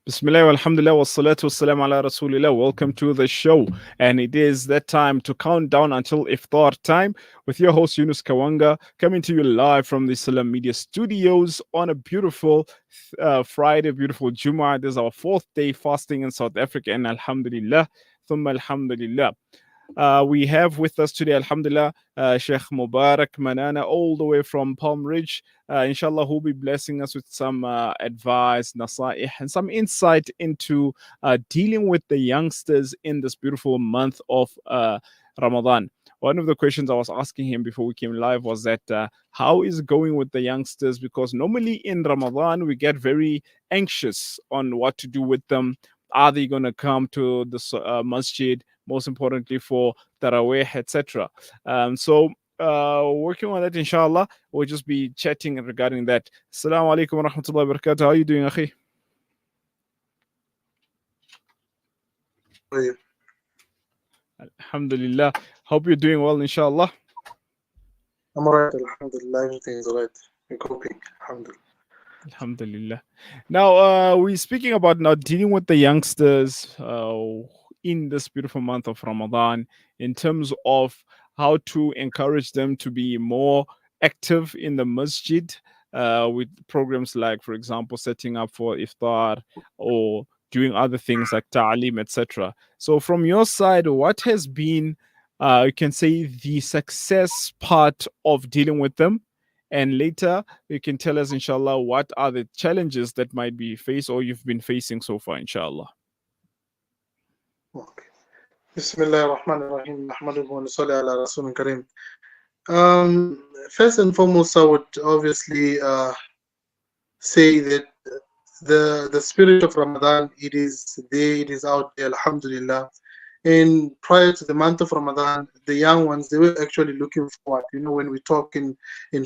Bismillah, alhamdulillah, wassalatu wassalam ala rasulillah. Welcome to the show. And it is that time to count down until iftar time with your host Yunus Kawanga, coming to you live from the Salam Media Studios on a beautiful Friday, beautiful Jummah. This is our fourth day fasting in South Africa, and alhamdulillah, thumma alhamdulillah. We have with us today, Alhamdulillah, Sheikh Mubarak Manana, all the way from Palm Ridge. Inshallah, who'll be blessing us with some advice, nasaih, and some insight into dealing with the youngsters in this beautiful month of Ramadan. One of the questions I was asking him before we came live was that how is it going with the youngsters? Because normally in Ramadan, we get very anxious on what to do with them. Are they going to come to the masjid? Most importantly for Taraweeh, etc. Working on that, inshallah, we'll just be chatting regarding that. Assalamu alaikum wa rahmatullahi wa barakatuh. How are you doing, Akhi? How are you? Alhamdulillah. Hope you're doing well, inshallah. I'm alright, alhamdulillah. Everything is alright. We're coping, alhamdulillah. Alhamdulillah. Now, we're speaking about now dealing with the youngsters in this beautiful month of Ramadan in terms of how to encourage them to be more active in the masjid with programs like, for example, setting up for iftar or doing other things like ta'aleem, etc. So, from your side, what has been, you can say, the success part of dealing with them? And later, you can tell us, inshallah, what are the challenges that might be faced or you've been facing so far, inshallah. Okay. Bismillah ar-Rahman ar-Rahim. Nahmaduhu wa nusalli ala Rasulun Kareem. First and foremost, I would obviously say that the spirit of Ramadan, it is there, it is out there, alhamdulillah. And prior to the month of Ramadan, the young ones, they were actually looking forward. When we talk in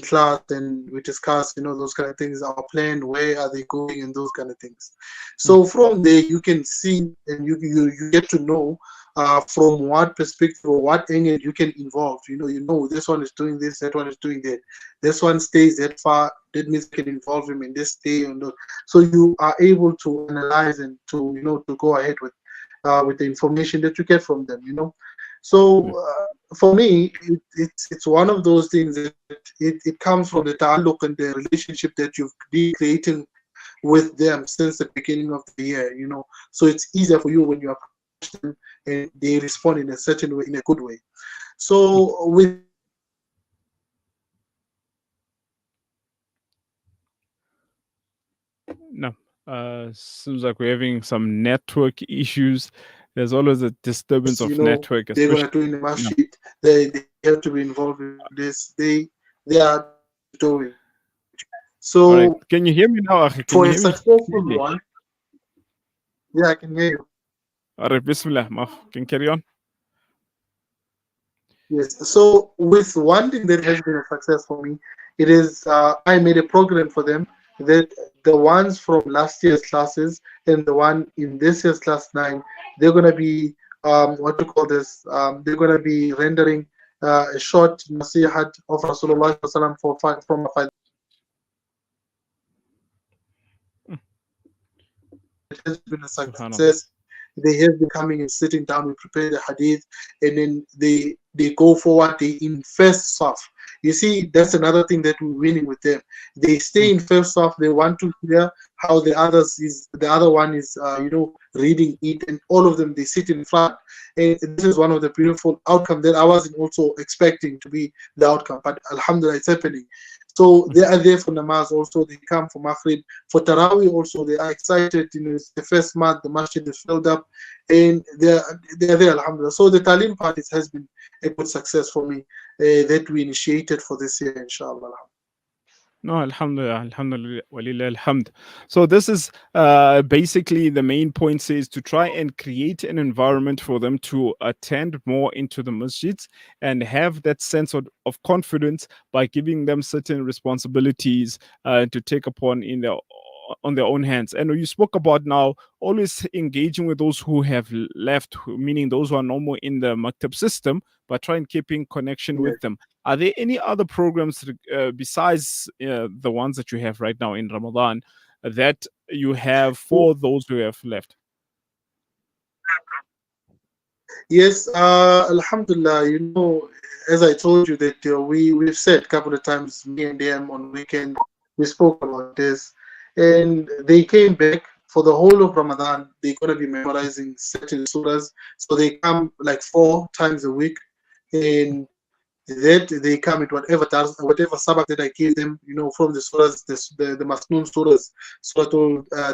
class and we discuss, those kind of things, our plan, where are they going, and those kind of things. So from there, you can see and you get to know from what perspective or what angle you can involve. This one is doing this, that one is doing that. This one stays that far, that means you can involve him in this day and those. So you are able to analyze and to go ahead with the information that you get from them. So for me, it's one of those things that it comes from the ta'alluq and the relationship that you've been creating with them since the beginning of the year. So it's easier for you when you approach them and they respond in a certain way, in a good way. So with No. Seems like we're having some network issues. There's always a disturbance of network, they're especially. going to do in the masjid. They have to be involved in this. They are doing. So right. Can you hear me now, Akhi? Can for you a hear me? successful one, yeah, I can hear you. All right, Bismillah. Can carry on? Yes. So with one thing that has been a success for me, it is I made a program for them that the ones from last year's classes and the one in this year's class 9, they're going to be what to call this? They're going to be rendering a short nasihat of Rasulullah sallam from a fight. It has been a Subhanallah. success. They have been coming and sitting down. We prepare the hadith, and then they go forward. They in first saf. You see, that's another thing that we're winning with them. They stay in first saf. They want to hear how the other one is, reading it, and all of them they sit in front. And this is one of the beautiful outcomes that I wasn't also expecting to be the outcome, but alhamdulillah, it's happening. So they are there for namaz also. They come for maghrib. For Taraweeh also, they are excited. It's the first month, the masjid is filled up, and they're there, alhamdulillah. So the Talim part has been a good success for me that we initiated for this year, inshallah. No, alhamdulillah, alhamdulillah, walillah alhamd. So this is basically the main point is to try and create an environment for them to attend more into the masjids and have that sense of confidence by giving them certain responsibilities to take upon on their own hands. And you spoke about now always engaging with those who have left, meaning those who are no more in the maktab system, but try and keeping connection with them. Are there any other programs besides the ones that you have right now in Ramadan that you have for those who have left? Yes, Alhamdulillah. As I told you that we've said a couple of times, me and them on weekend, we spoke about this, and they came back for the whole of Ramadan. They're gonna be memorizing certain surahs, so they come like 4 times a week, and that they come with whatever sabak that I give them, from the surahs, the Masnoon surahs, Surah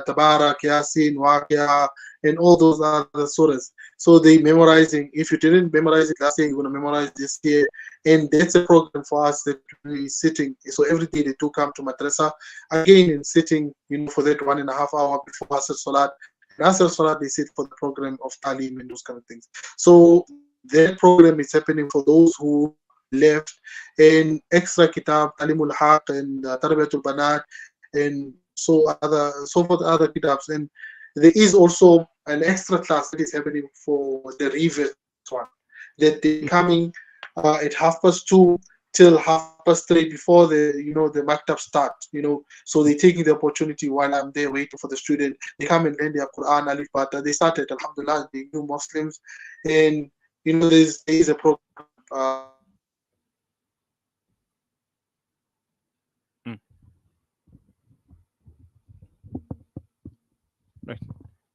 Tabarak, Yasin, Waqia, and all those other surahs. So they memorizing. If you didn't memorize it last year, you're gonna memorize this year, and that's a program for us that we sitting. So every day they do come to madrasa again and sitting, for that 1.5 hour before Asr Salat. And Asr Salat they sit for the program of Talim and those kind of things. So that program is happening for those who left, and extra kitab Talimul Haq and Tarbiyatul Banat and so forth other kitabs. And there is also an extra class that is happening for the reverse one, that they're coming at 2:30 till 3:30 before the maktab start. So they're taking the opportunity while I'm there waiting for the student. They come and learn their Quran, Alif Bata. They started, Alhamdulillah, the new Muslims, and there is a program. Right.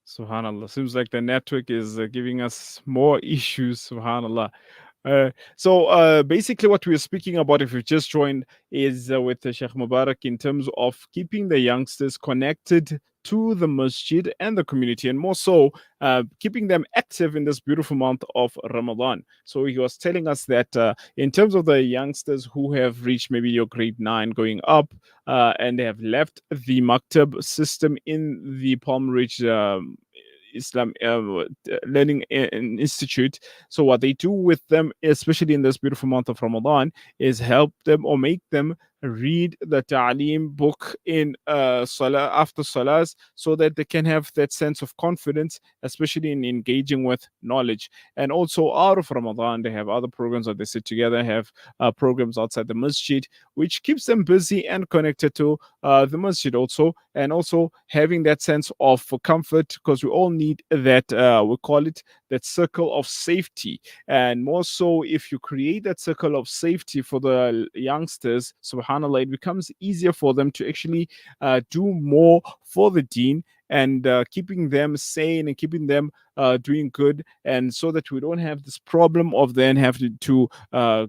Subhanallah. Seems like the network is giving us more issues. Subhanallah. So basically, what we're speaking about, if you've just joined, is with Sheikh Mubarak in terms of keeping the youngsters connected to the masjid and the community, and more so keeping them active in this beautiful month of Ramadan. So he was telling us that in terms of the youngsters who have reached maybe your grade 9 going up, and they have left the maktab system in the Palm Ridge Islam Learning Institute. So what they do with them, especially in this beautiful month of Ramadan, is help them or make them read the Ta'aleem book in Salah after Salahs, so that they can have that sense of confidence, especially in engaging with knowledge. And also out of Ramadan, they have other programs that they sit together, have programs outside the masjid, which keeps them busy and connected to the masjid also, and also having that sense of comfort, because we all need that, we call it that circle of safety. And more so, if you create that circle of safety for the youngsters, subhanallah, it becomes easier for them to actually do more for the deen, and keeping them sane and keeping them doing good, and so that we don't have this problem of then having to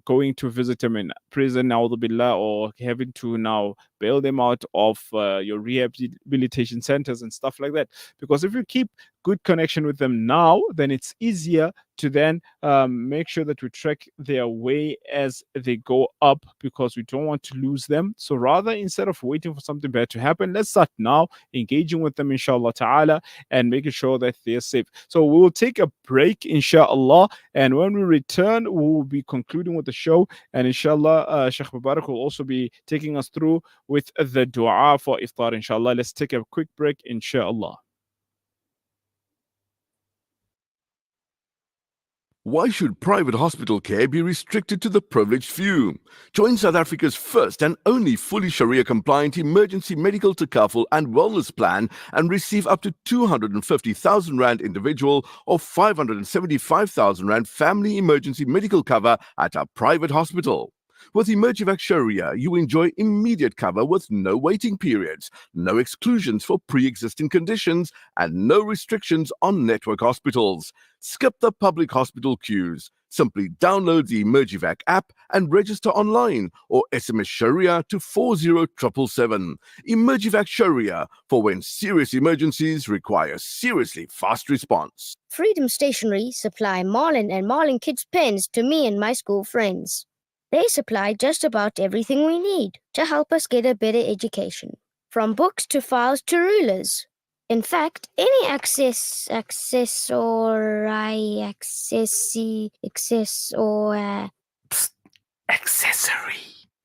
going to visit them in prison, billah, or having to now bail them out of your rehabilitation centers and stuff like that. Because if you keep good connection with them now, then it's easier to then make sure that we track their way as they go up, because we don't want to lose them. So rather, instead of waiting for something bad to happen, let's start now engaging with them, inshallah ta'ala, and making sure that they're safe. So we will take a break, inshallah, and when we return, we will be concluding with the show, and inshallah, Sheikh Mubarak will also be taking us through with the dua for iftar, inshallah. Let's take a quick break, inshallah. Why should private hospital care be restricted to the privileged few? Join South Africa's first and only fully Sharia-compliant emergency medical takaful and wellness plan and receive up to 250,000 Rand individual or 575,000 Rand family emergency medical cover at our private hospital. With Emergivac Sharia, you enjoy immediate cover with no waiting periods, no exclusions for pre-existing conditions, and no restrictions on network hospitals. Skip the public hospital queues. Simply download the Emergivac app and register online, or SMS Sharia to 40777. Emergivac Sharia, for when serious emergencies require seriously fast response. Freedom Stationery supply Marlin and Marlin Kids pens to me and my school friends. They supply just about everything we need to help us get a better education, from books to files to rulers. In fact, any accessory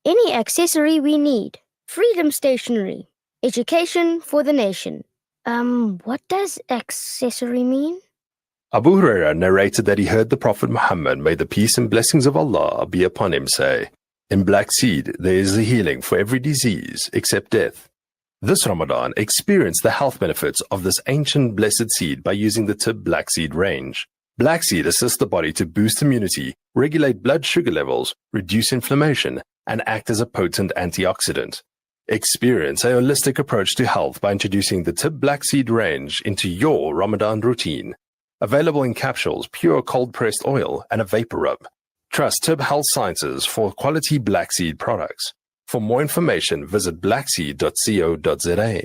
any accessory we need. Freedom Stationery. Education for the nation. What does accessory mean? Abu Huraira narrated that he heard the Prophet Muhammad, may the peace and blessings of Allah be upon him, say, "In black seed there is a healing for every disease except death." This Ramadan, experience the health benefits of this ancient blessed seed by using the Tib Black Seed range. Black seed assists the body to boost immunity, regulate blood sugar levels, reduce inflammation, and act as a potent antioxidant. Experience a holistic approach to health by introducing the Tib Black Seed range into your Ramadan routine. Available in capsules, pure cold-pressed oil, and a vapor rub. Trust Tib Health Sciences for quality black seed products. For more information, visit blackseed.co.za.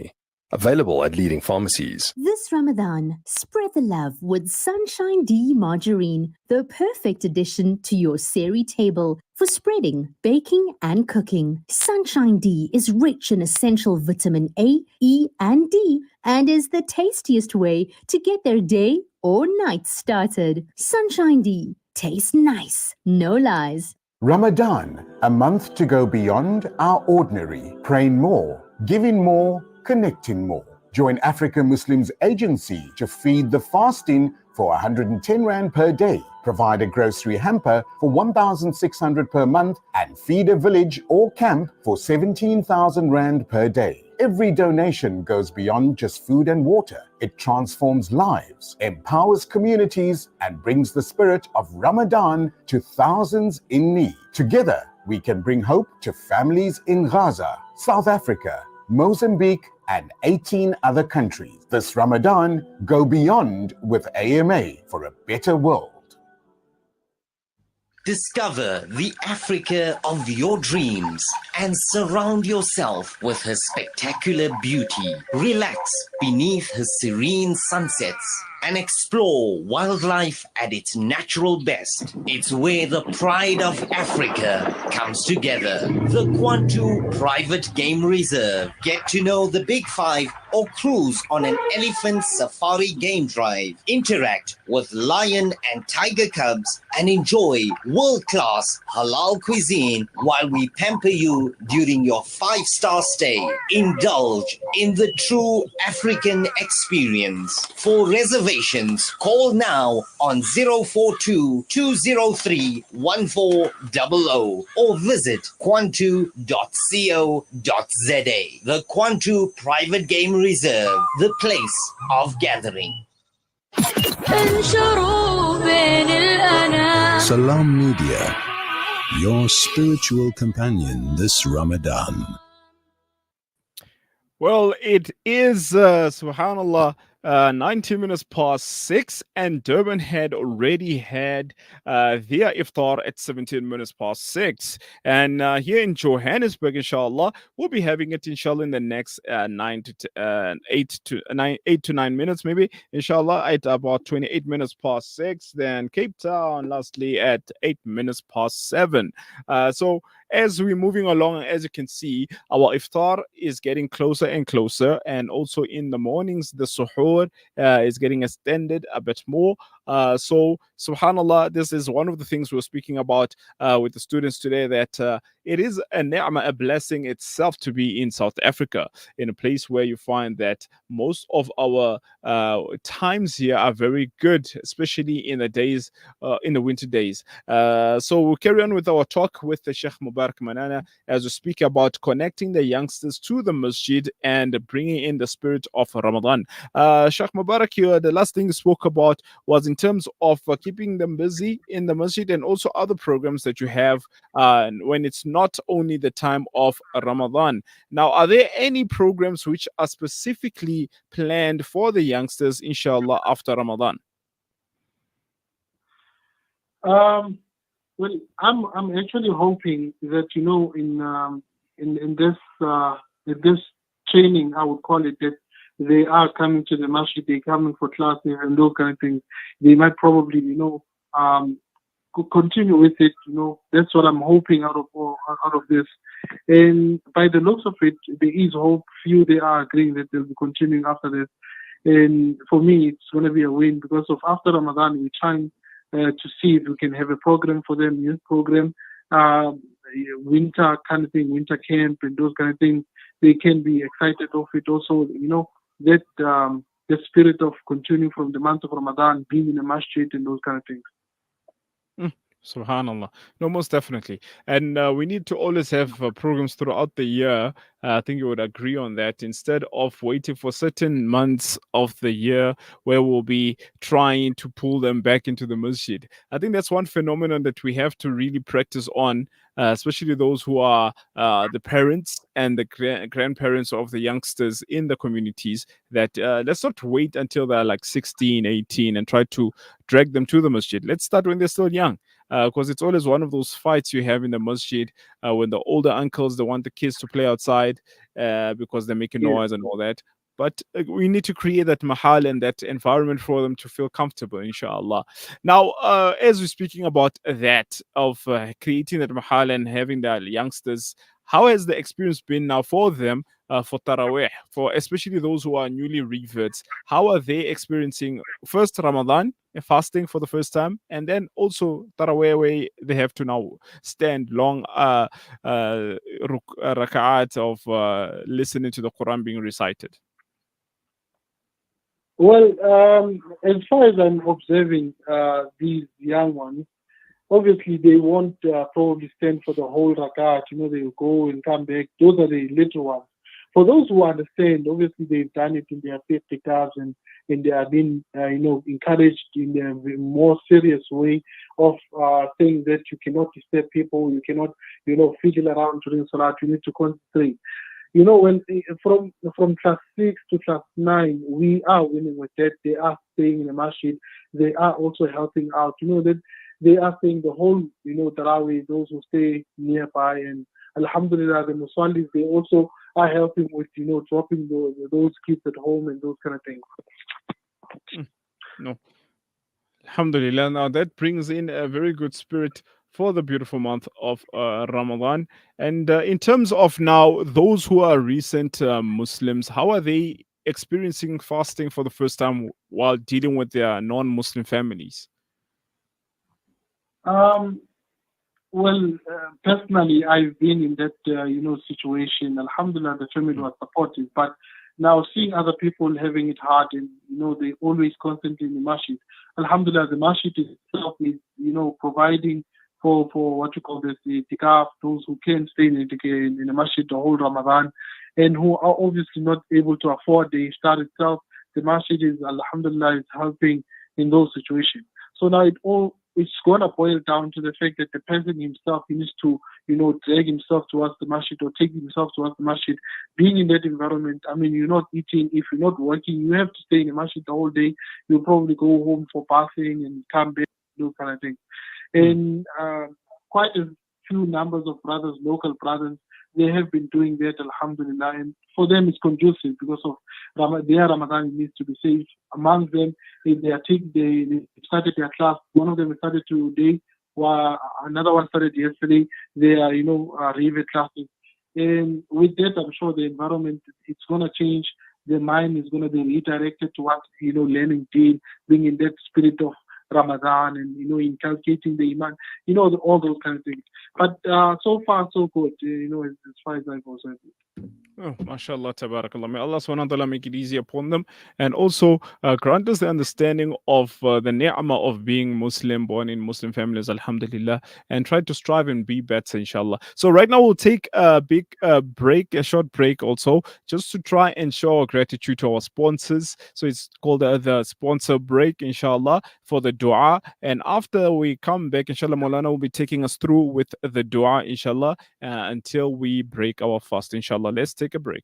Available at leading pharmacies. This Ramadan, spread the love with Sunshine D margarine, the perfect addition to your seri table for spreading, baking, and cooking. Sunshine D is rich in essential vitamin A, E, and D, and is the tastiest way to get their day or night started. Sunshine D tastes nice, no lies. Ramadan, a month to go beyond our ordinary, praying more, giving more, connecting more. Join Africa Muslims Agency to feed the fasting for 110 Rand per day. Provide a grocery hamper for 1,600 per month and feed a village or camp for 17,000 Rand per day. Every donation goes beyond just food and water. It transforms lives, empowers communities, and brings the spirit of Ramadan to thousands in need. Together, we can bring hope to families in Gaza, South Africa, Mozambique, and 18 other countries. This Ramadan, go beyond with AMA for a better world. Discover the Africa of your dreams and surround yourself with her spectacular beauty. Relax beneath her serene sunsets and explore wildlife at its natural best. It's where the pride of Africa comes together. The Kwantu Private Game Reserve. Get to know the Big Five or cruise on an elephant safari game drive. Interact with lion and tiger cubs and enjoy world-class halal cuisine while we pamper you during your 5-star stay. Indulge in the true African experience. For reservations, call now on 042-203-1400 or visit kwantu.co.za. The Kwantu Private Game Reserve, the place of gathering. Salam Media, your spiritual companion this Ramadan. Well, it is, subhanAllah, 90 minutes past 6, and Durban had already had their iftar at 17 minutes past 6. And here in Johannesburg, inshallah, we'll be having it, inshallah, in the next 8 to 9 minutes, maybe, inshallah, at about 28 minutes past 6. Then Cape Town, lastly, at 8 minutes past 7. So as we're moving along, as you can see, our iftar is getting closer and closer, and also in the mornings, the suhoor is getting extended a bit more. So, subhanallah, this is one of the things we're speaking about with the students today, that it is a ni'mah, a blessing itself to be in South Africa, in a place where you find that most of our times here are very good, especially in the days, in the winter days. So we'll carry on with our talk with the Sheikh Mubarak Manana as we speak about connecting the youngsters to the masjid and bringing in the spirit of Ramadan. Sheikh Mubarak, the last thing you spoke about was in terms of keeping them busy in the masjid, and also other programs that you have when it's not only the time of Ramadan. Now, are there any programs which are specifically planned for the youngsters, inshallah, after Ramadan? Well, I'm actually hoping that, you know, in this training, I would call it, that they are coming to the masjid, they're coming for classes and those kind of things. They might probably, you know, continue with it. You know, that's what I'm hoping out of this. And by the looks of it, there is hope. Few they are agreeing that they'll be continuing after this. And for me, it's going to be a win, because of after Ramadan, we're trying to see if we can have a program for them, youth program, winter kind of thing, winter camp and those kind of things. They can be excited of it also, you know, that the spirit of continuing from the month of Ramadan, being in a masjid and those kind of things. Subhanallah. No, most definitely. And we need to always have programs throughout the year. I think you would agree on that. Instead of waiting for certain months of the year where we'll be trying to pull them back into the masjid. I think that's one phenomenon that we have to really practice on, especially those who are the parents and the grandparents of the youngsters in the communities. That let's not wait until they're like 16, 18 and try to drag them to the masjid. Let's start when they're still young, because it's always one of those fights you have in the masjid when the older uncles they want the kids to play outside because they're making Yes. noise and all that. But we need to create that mahal and that environment for them to feel comfortable, inshallah. Now, as we're speaking about that, of creating that mahal and having the youngsters, how has the experience been now for them for Taraweeh, for especially those who are newly reverts? How are they experiencing first Ramadan, fasting for the first time, and then also Taraweeh, where they have to now stand long rak'at of listening to the Quran being recited? Well, as far as I'm observing these young ones, obviously they won't probably stand for the whole rakat. They will go and come back. Those are the little ones. For those who understand, obviously they've done it in their safety cars, and they are being, encouraged in a more serious way of saying that you cannot disturb people, you cannot, fiddle around during salat. You need to concentrate. When from class 6 to class 9, we are winning with that. They are staying in the masjid. They are also helping out. That they are saying the whole, Tarawih, those who stay nearby, and Alhamdulillah, the Musallis, they also are helping with, dropping those kids at home and those kind of things. No. Alhamdulillah. Now that brings in a very good spirit for the beautiful month of Ramadan. And in terms of now those who are recent Muslims, how are they experiencing fasting for the first time while dealing with their non-Muslim families? Well, personally, I've been in that, situation. Alhamdulillah, the family was supportive. But now seeing other people having it hard, and, they always constantly in the masjid. Alhamdulillah, the masjid itself is, providing for what you call this, the itikaf, those who can stay in the masjid the whole Ramadan, and who are obviously not able to afford the iftar itself. The masjid is, alhamdulillah, is helping in those situations. So now it's going to boil down to the fact that the person himself, he needs to, drag himself towards the masjid or take himself towards the masjid. Being in that environment, I mean, you're not eating, if you're not working, you have to stay in the masjid the whole day. You'll probably go home for bathing and come back, those kind of things. And quite a few numbers of brothers, local brothers, they have been doing that, alhamdulillah. And for them, it's conducive because of their Ramadan needs to be safe. Among them, they started their class. One of them started today, while another one started yesterday. They are, rivet classes. And with that, I'm sure the environment, it's going to change. The mind is going to be redirected towards, learning deen, bringing that spirit of Ramadan and, inculcating the iman, all those kind of things. But so far, so good, as far as I've observed. Oh, mashallah, tabarakallah. May Allah subhanahu wa ta'ala make it easy upon them and also grant us the understanding of the ni'mah of being Muslim, born in Muslim families, alhamdulillah, and try to strive and be better, inshallah. So, right now, we'll take a big break, a short break also, just to try and show our gratitude to our sponsors. So, it's called the sponsor break, inshallah, for the dua. And after we come back, inshallah, Maulana will be taking us through with the dua, inshallah, until we break our fast, inshallah. Let's take a break.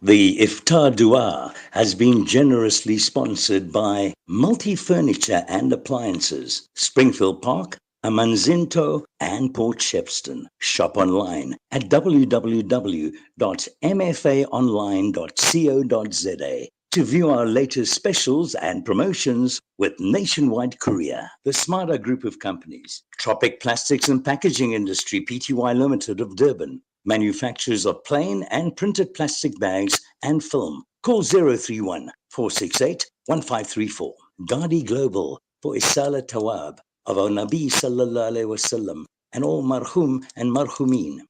The Iftar Dua has been generously sponsored by Multi Furniture and Appliances, Springfield Park, Amanzinto, and Port Shepston. Shop online at www.mfaonline.co.za to view our latest specials and promotions with nationwide courier. The Smarter Group of Companies, Tropic Plastics and Packaging Industry Pty Limited of Durban, manufacturers of plain and printed plastic bags and film. Call 031 468 1534. Gadi Global for Isala Tawab of our Nabi Sallallahu Alaihi Wasallam and all marhum and marhumin.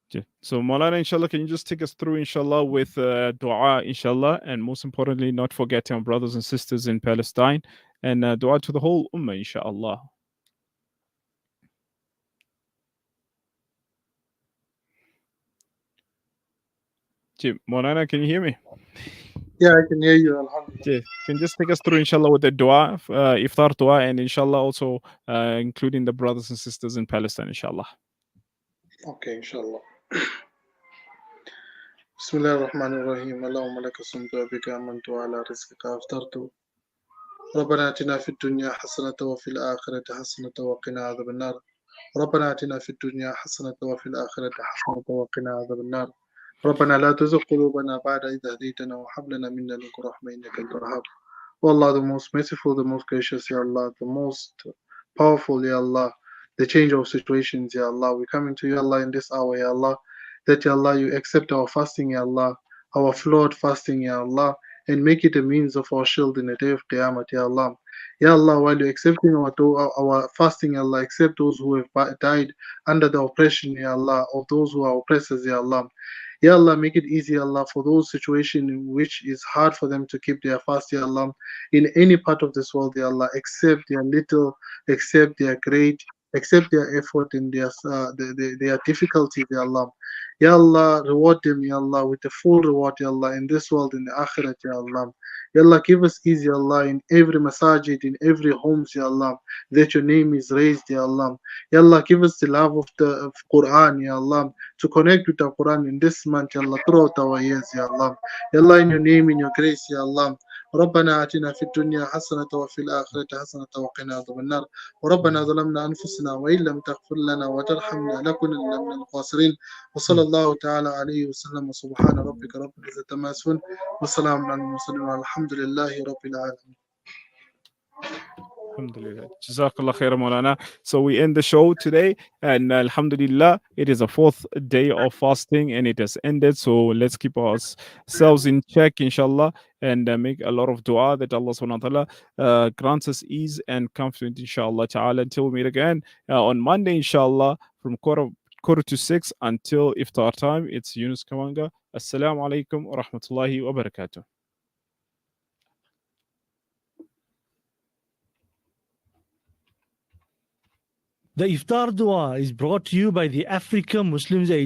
Okay. So, Maulana, inshallah, can you just take us through, inshallah, with dua, inshallah, and most importantly, not forgetting our brothers and sisters in Palestine, and dua to the whole ummah, inshallah. Okay. Maulana, can you hear me? Yeah, I can hear you. Alhamdulillah. Okay. Can you just take us through, inshallah, with the dua, iftar dua, and inshallah, also including the brothers and sisters in Palestine, inshallah. Okay, inshallah. بسم الله الرحمن الرحيم اللهم لك صمت وبك آمنت وعلى رزقك أفطرت ربنا آتنا في الدنيا حسنة وفي الآخرة حسنة وقنا عذاب النار ربنا آتنا في الدنيا حسنة وفي الآخرة حسنة وقنا عذاب النار ربنا لا تزغ قلوبنا بعد إذ هديتنا وهب لنا من لدنك رحمة إنك أنت الوهاب. O Allah, the most merciful, the most gracious, Ya Allah, the most powerful, Ya Allah, the changer of situations, Ya Allah. We come into You, Allah, in this hour, Ya Allah, that, Ya Allah, You accept our fasting, Ya Allah, our flawed fasting, Ya Allah, and make it a means of our shield in the day of Qiyamah, Ya Allah. Ya Allah, while You're accepting our fasting, Ya Allah, accept those who have died under the oppression, Ya Allah, of those who are oppressors, Ya Allah. Ya Allah, make it easy, Allah, for those situations in which it's hard for them to keep their fast, Ya Allah, in any part of this world, Ya Allah, accept their little, accept their great, accept their effort and their difficulties, Ya Allah. Ya Allah, reward them, Ya Allah, with a full reward, Ya Allah, in this world, in the Akhirat, Ya Allah. Ya Allah, give us ease, Ya Allah, in every masajid, in every homes, Ya Allah, that Your name is raised, Ya Allah. Ya Allah, give us the love of the Quran, Ya Allah, to connect with the Quran in this month, Ya Allah, throughout our years, Ya Allah. Ya Allah, in Your name, in Your grace, Ya Allah. ربنا آتنا في الدنيا حسنة وفي الآخرة حسنة وقنا عذاب النار وربنا ظلمنا أنفسنا وإن لم تغفر لنا وترحمنا لنكونن من الخاسرين وصلى الله تعالى عليه وسلم وسبحان ربك رب العزة عما يصفون وسلام على المرسلين والحمد لله رب العالمين. Alhamdulillah. Jazakallah khair, Maulana. So we end the show today, and Alhamdulillah, it is a fourth day of fasting, and it has ended. So let's keep ourselves in check, inshallah, and make a lot of dua that Allah subhanahu wa ta'ala grants us ease and comfort, inshallah ta'ala, until we meet again on Monday, inshallah, from quarter to 6 until iftar time. It's Yunus Kawanga. Assalamu alaikum wa rahmatullahi wa barakatuh. The Iftar Dua is brought to you by the Africa Muslims Agency.